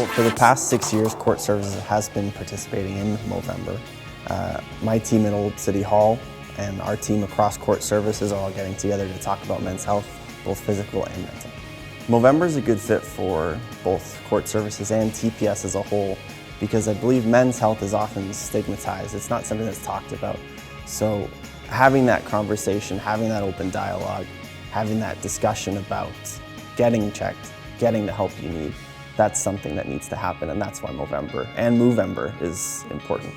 Well, for the past 6 years, Court Services has been participating in Movember. My team at Old City Hall and our team across Court Services are all getting together to talk about men's health, both physical and mental. Movember is a good fit for both Court Services and TPS as a whole because I believe men's health is often stigmatized. It's not something that's talked about. So having that conversation, having that open dialogue, having that discussion about getting checked, getting the help you need, that's something that needs to happen, and that's why Movember and Movember is important.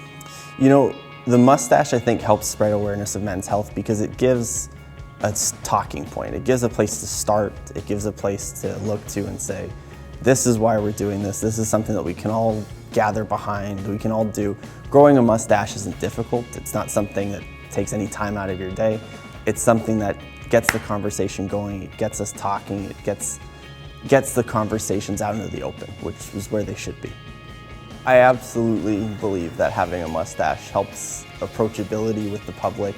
You know, the mustache, I think, helps spread awareness of men's health because it gives a talking point. It gives a place to start. It gives a place to look to and say, this is why we're doing this. This is something that we can all gather behind, we can all do. Growing a mustache isn't difficult. It's not something that takes any time out of your day. It's something that gets the conversation going, it gets us talking, it gets the conversations out into the open, which is where they should be. I absolutely believe that having a mustache helps approachability with the public.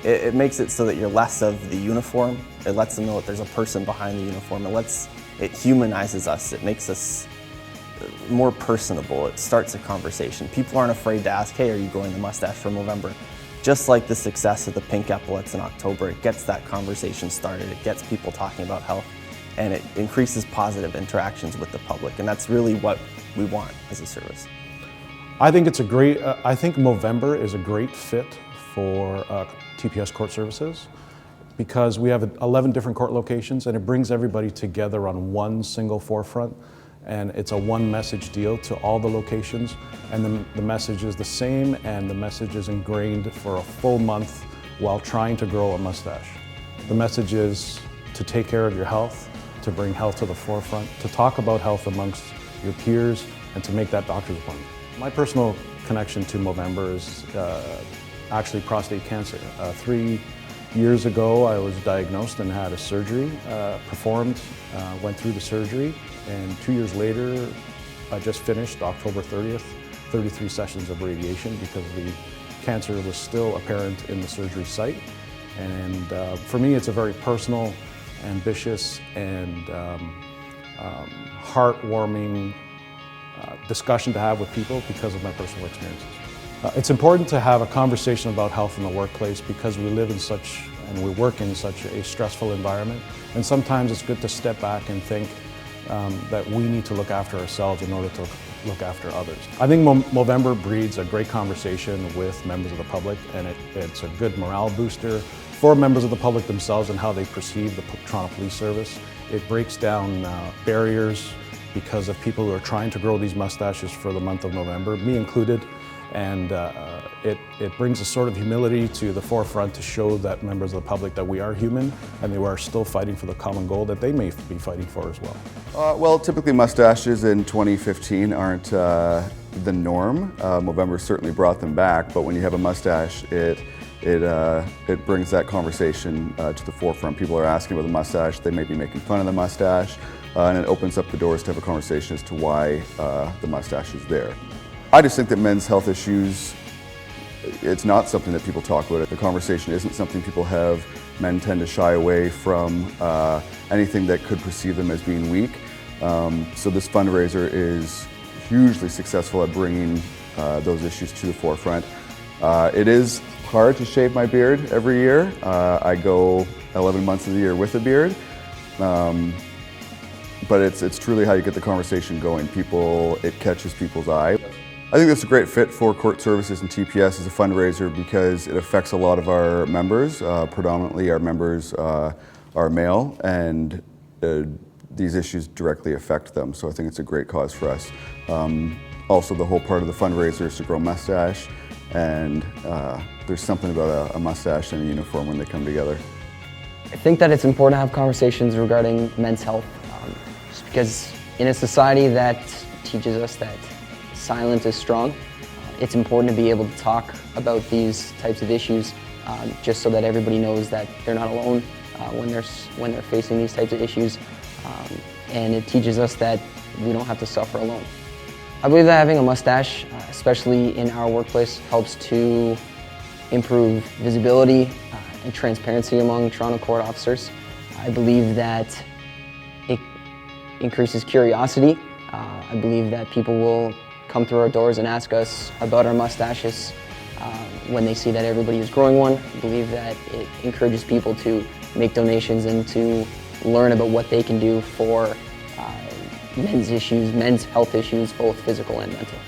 It makes it so that you're less of the uniform. It lets them know that there's a person behind the uniform. It humanizes us. It makes us more personable. It starts a conversation. People aren't afraid to ask, hey, are you growing the mustache for Movember? Just like the success of the pink epaulets in October, it gets that conversation started. It gets people talking about health, and it increases positive interactions with the public, and that's really what we want as a service. I think it's a great, I think Movember is a great fit for TPS Court Services because we have 11 different court locations and it brings everybody together on one single forefront, and it's a one message deal to all the locations, and the message is the same and the message is ingrained for a full month while trying to grow a mustache. The message is to take care of your health, to bring health to the forefront, to talk about health amongst your peers, and to make that doctor's appointment. My personal connection to Movember is actually prostate cancer. 3 years ago, I was diagnosed and had a surgery performed, went through the surgery, and 2 years later, I just finished October 30th, 33 sessions of radiation because the cancer was still apparent in the surgery site. And for me, it's a very personal, ambitious, and heartwarming discussion to have with people because of my personal experiences. It's important to have a conversation about health in the workplace because we live in such, and we work in such a stressful environment, and sometimes it's good to step back and think that we need to look after ourselves in order to look after others. I think Movember breeds a great conversation with members of the public, and it's a good morale booster for members of the public themselves and how they perceive the Toronto Police Service. It breaks down barriers because of people who are trying to grow these mustaches for the month of November, me included, and it brings a sort of humility to the forefront to show that members of the public that we are human and they are still fighting for the common goal that they may be fighting for as well. Well, typically mustaches in 2015 aren't the norm. Movember certainly brought them back, but when you have a mustache, it brings that conversation to the forefront. People are asking about the mustache, they may be making fun of the mustache, and it opens up the doors to have a conversation as to why the mustache is there. I just think that men's health issues, it's not something that people talk about. The conversation isn't something people have. Men tend to shy away from anything that could perceive them as being weak. So this fundraiser is hugely successful at bringing those issues to the forefront. It is hard to shave my beard every year. I go 11 months of the year with a beard. But it's truly how you get the conversation going. It catches people's eye. I think that's a great fit for Court Services and TPS as a fundraiser because it affects a lot of our members. Predominantly our members are male, and these issues directly affect them. So I think it's a great cause for us. Also, the whole part of the fundraiser is to grow mustache, and there's something about a mustache and a uniform when they come together. I think that it's important to have conversations regarding men's health, just because in a society that teaches us that silence is strong, it's important to be able to talk about these types of issues just so that everybody knows that they're not alone when they're facing these types of issues, and it teaches us that we don't have to suffer alone. I believe that having a mustache, especially in our workplace, helps to improve visibility and transparency among Toronto court officers. I believe that it increases curiosity I believe that people will come through our doors and ask us about our mustaches when they see that everybody is growing one. I believe that it encourages people to make donations and to learn about what they can do for men's health issues, both physical and mental.